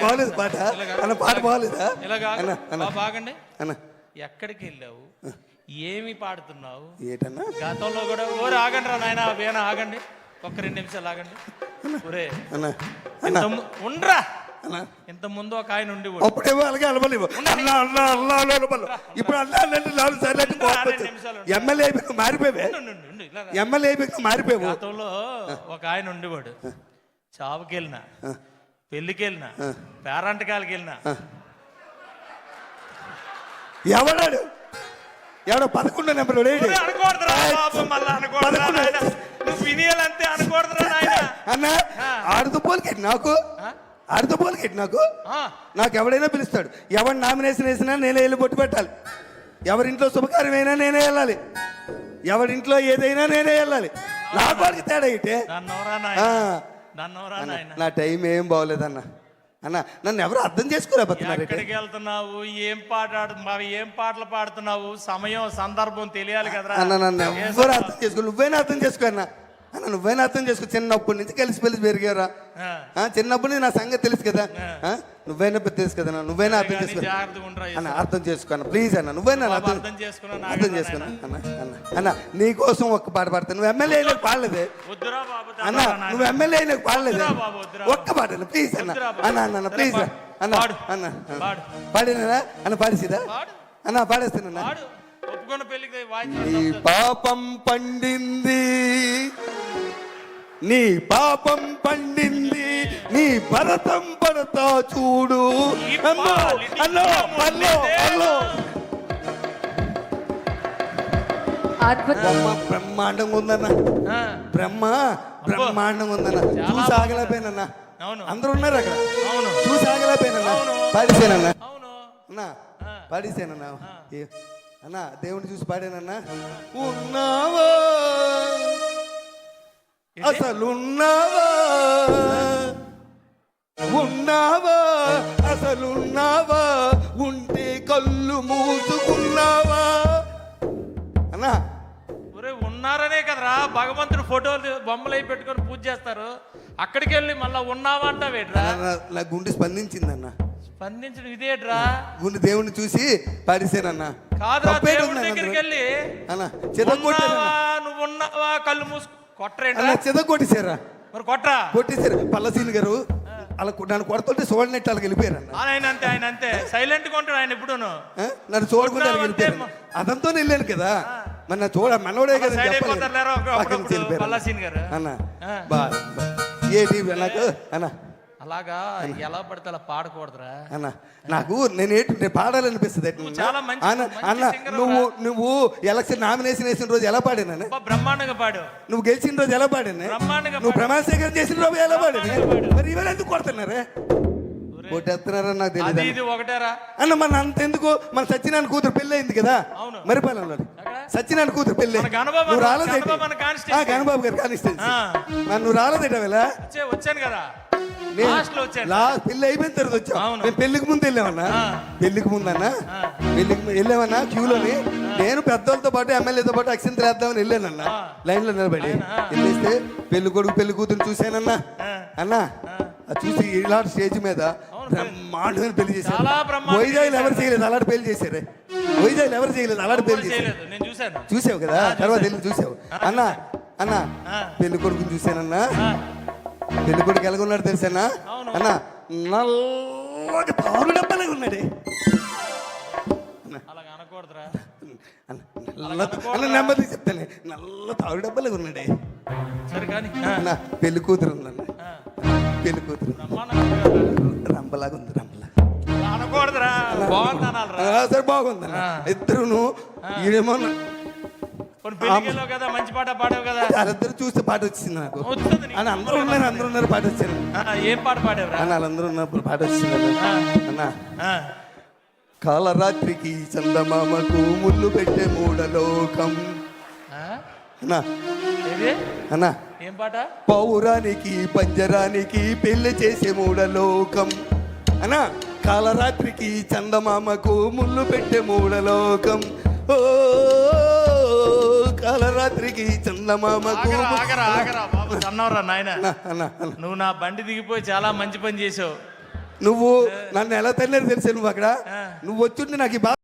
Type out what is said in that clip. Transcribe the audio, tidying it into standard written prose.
బాగలేదు పాట అన్న, పాట బాగలేదా బాగండి అన్న. ఎక్కడికి వెళ్ళావు, ఏమి పాడుతున్నావు ఏటన్నా? గతంలో కూడా ఓరే ఆగండి రా నాయన, వేణ ఆగండి, ఒక్క 2 నిమిషాలు ఆగండి. ఒరే ఉండరా, ఇంత ముందు ఒక ఆయన ఉండి అప్పుడేమో అలాగే అలవలేవు ఇప్పుడు ఎమ్మెల్యే మారిపోయావే, ఎమ్మెల్యే మారిపోయావు. గతంలో ఒక ఆయన ఉండేవాడు, చావుకి వెళ్ళినా, పెళ్లికి వెళ్ళినా, పేరంటకాలకి వెళ్ళినా. ఎవడాడు? ఎవడో 11 నెంబర్ అన్న. ఆడుతుపోలికెట్టి నాకు నాకు ఎవడైనా పిలుస్తాడు. ఎవరు నామినేషన్ వేసినా నేనే వెళ్ళి బొట్టు పెట్టాలి. ఎవరింట్లో శుభకార్యమైనా నేనే వెళ్ళాలి. ఎవరింట్లో ఏదైనా నేనే వెళ్ళాలి. నా వాడికి తేడా అయితే నా టైం ఏం బాగోలేదన్న. అన్న నన్ను ఎవరు అర్థం చేసుకోలేకపోతున్నారు. ఎక్కడికి వెళ్తున్నావు, ఏం పాటలు పాడుతున్నావు, సమయం సందర్భం తెలియాలి కదా అన్న. నన్ను ఎవరు అర్థం చేసుకో, నువ్వైనా అర్థం చేసుకో అన్న. అన్న నువ్వైనా అర్థం చేసుకో. చిన్నప్పటి నుంచి కలిసి పెరిగారా, చిన్నప్పటి నుంచి నా సంగతి తెలుసు కదా. నువ్వైనా తెలుసు కదా, నువ్వైనా అర్థం చేసుకో అన్న. అర్థం చేసుకో ప్లీజ్ అన్న. నువ్వైనా అర్థం చేసుకున్నా అన్న. అన్న నీకోసం ఒక్క పాట పాడతాను. నువ్వు ఎమ్మెల్యే అయినా పాడలేదే అన్న, నువ్వు ఎమ్మెల్యే అయినా పాడలేదే ఒక్క పాట అన్న ప్లీజ్ అన్న. అన్న అన్న ప్లీజ్ అన్న. అన్న పాడినా అన్న, పాడేసిదా అన్న? పాడేస్తానన్నా. నీ పాపం పండింది, నీ పాపం పండింది, నీ భరతం పడతా చూడు. బ్రహ్మాండంగా ఉందన్న, బ్రహ్మాండంగా ఉందన్న. చూసాగలేపోయినన్నా, అందరూ ఉన్నారు అక్కడ, చూసాగలేపోయినన్నా. పాడిసేనన్నా అన్నా, పాడిసేనన్నా అన్నా. దేవుని చూసి పాడానన్నా. ఉన్నావా అసలున్నావా, ఉన్నావా అసలున్నావా, ఉంటే కళ్ళు మూసుకున్నావా అన్నా. ఒరే ఉన్నారనే కదరా భగవంతుడు ఫోటోలు బొమ్మలు అయి పెట్టుకొని పూజ చేస్తారు. అక్కడికి వెళ్ళి మళ్ళీ ఉన్నావా అంటావేట్రా? నా గుండె స్పందించిందన్న. స్పందించడం ఇదేట్రా? గుండె దేవుని చూసి పాడిసేనన్నా. కాదురా, దేవుడి దగ్గరికి వెళ్ళి నువ్వు ఉన్నావా కళ్ళు మూసుకు కొట్టరేంట్రా? చెదగొట్టేశారా? మరి కొట్టరా? కొట్టేశారు. పల్లసీని గారు అలా నన్ను కొడుతుంటే చూడనట్టు వాళ్ళకి వెళ్ళిపోయారు. ఆయన అంతే సైలెంట్ గా ఉంటాడు ఆయన. ఎప్పుడు నన్ను చూడకుండా వెళ్ళిపోయారు. అదంతా వెళ్ళాను కదా, మరి నా చూడ మనోడే కదా అన్న. ఏంటి నాకు అన్న అలాగా ఎలా పడితే అలా పాడకూడదురా అన్న. నాకు నేను పాడాలనిపిస్తుంది అన్న. నువ్వు ఎలక్షన్ నామినేషన్ వేసిన రోజు ఎలా పాడాను? బ్రహ్మాండంగా పాడు. నువ్వు గెలిచిన రోజు ఎలా పాడాను? నువ్వు ప్రమాణ స్వీకారం చేసిన రోజు ఎలా పాడాను? మరి ఇవాళ ఎందుకు కొడుతున్నారే? కొట్టేస్తున్నారని నాకు తెలియదు అన్న. మన అంతెందుకు, మన సత్యనారాయణ కూతురు పెళ్ళి అయింది కదా మరిపాలెంలో. సత్యనారాయణ కూతురు పెళ్ళి నువ్వు రాలేదే? గణబాబు గారు కానిస్టెన్సీ. నువ్వు రాలేదేట వేళ? వచ్చాను కదా, పెళ్లి అయిపోయిన తర్వాత వచ్చావు. నేను పెళ్లికి ముందు వెళ్ళామన్నా, పెళ్లికి ముందన్నా, పెళ్లికి వెళ్ళామన్నా క్యూలోని. నేను పెద్దోళ్ళతో పాటు ఎమ్మెల్యేతో పాటు అక్షంతలు వేద్దామని వెళ్ళానన్నా. లైన్ లో నిలబడి వెళ్ళేస్తే పెళ్లి కొడుకు పెళ్లి కూతురు చూశానన్నా. అన్నా చూసి ఇలాంటి స్టేజ్ మీద బ్రహ్మాండమైన పెళ్లి చేశారు. వైజాగ్లో ఎవరు చేయలేదు అలాంటి పెళ్లి చేశారే. వైజాగ్లో ఎవరు చేయలేదు అలాంటి పెళ్లి చేశారు. చూసావు కదా, తర్వాత వెళ్ళి చూసావు అన్నా. అన్నా పెళ్లి కొడుకుని చూశానన్నా. పెళ్లి కొడుకు ఎలాగున్నాడు తెలుసానా అన్న? నల్లగా తారు డబ్బాలే ఉన్నాడే. నెమ్మది చెప్తానే, నల్ల తారు డబ్బాలే ఉన్నాడే అన్న. పెళ్లి కూతురు ఉందన్న, పెళ్లి కూతురు రంపలాగా ఉంది. సరే బాగుందన్న. ఇద్దరును ఈడేమో మంచి పాట పాడావు కదా. వాళ్ళిద్దరు చూస్తే పాట వచ్చింది నాకు. అందరూ ఉన్నారు పాట వచ్చాను. ఏం పాట పాడావు అన్న? వాళ్ళందరూ ఉన్నప్పుడు పాట వచ్చింది అన్న. కాలరాత్రికి చందమామకు ముళ్ళు పెట్టే మూడలోకం అన్న. ఏం పాట? పౌరానికి పంజరానికి పెళ్లి చేసే మూడలోకం అన్న. కాలరాత్రికి చందమామకు ముళ్ళు పెట్టే మూడలోకం. ఓ కాలరాత్రికి చందమామకు. అన్నవరా నాయన, నువ్వు నా బండి దిగిపోయి చాలా మంచి పని చేసావు. నువ్వు నన్ను ఎలా తల్లి తెలిసే నువ్వు అక్కడ నువ్వు వచ్చుంటే నాకు ఈ బాధ